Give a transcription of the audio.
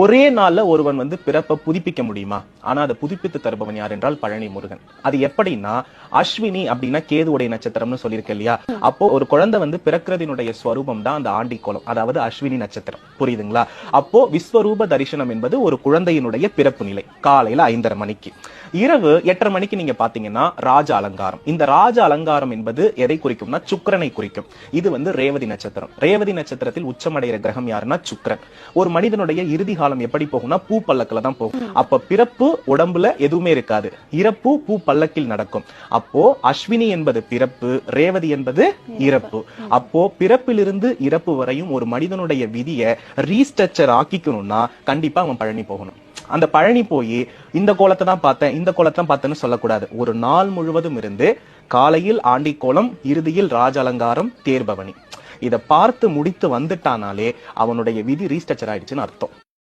ஒரே நாள்ல ஒருவன் பிறப்ப புதுப்பிக்க முடியுமா? ஆனா அதை புதுப்பித்து தருபவன் யார் என்றால் பழனி முருகன். அது எப்படின்னா, அஸ்வினி அப்படின்னா கேதுவுடைய நட்சத்திரம்னு சொல்லியிருக்க இல்லையா? அப்போ ஒரு குழந்தை பிறக்கிறதினுடைய ஸ்வரூபம் தான் அந்த ஆண்டிக்கோலம், அதாவது அஸ்வினி நட்சத்திரம். புரியுதுங்களா? அப்போ விஸ்வரூப தரிசனம் என்பது ஒரு குழந்தையினுடைய பிறப்பு நிலை. காலையில 5:30 மணிக்கு, இரவு 8:30 மணிக்கு நீங்க பாத்தீங்கன்னா ராஜ அலங்காரம். இந்த ராஜ அலங்காரம் என்பது எதை குறிக்கும்னா சுக்கிரனை குறிக்கும். இது ரேவதி நட்சத்திரம். ரேவதி நட்சத்திரத்தில் உச்சமடைகிற கிரகம் யாருன்னா சுக்கிரன். ஒரு மனிதனுடைய இறுதி காலம் எப்படி போகும்னா பூ பல்லக்கில தான் போகும். அப்ப பிறப்பு உடம்புல எதுவுமே இருக்காது, இறப்பு பூ பல்லக்கில் நடக்கும். அப்போ அஸ்வினி என்பது பிறப்பு, ரேவதி என்பது இறப்பு. அப்போ பிறப்பிலிருந்து இறப்பு வரையும் ஒரு மனிதனுடைய விதியை ரீஸ்ட்ரக்சர் ஆக்கிக்கணும்னா கண்டிப்பா அவன் பழனி போகணும். அந்த பழனி போய் இந்த கோலத்தை தான் பார்த்தேன், இந்த கோலத்தை தான் பார்த்தேன்னு சொல்லக்கூடாது. ஒரு நாள் முழுவதும் இருந்து காலையில் ஆண்டிக்கோலம், இறுதியில் ராஜ அலங்காரம், தேர்பவனி, இதை பார்த்து முடித்து வந்துட்டானாலே அவனுடைய விதி ரீஸ்ட்ரக்சர் ஆயிடுச்சுன்னு அர்த்தம்.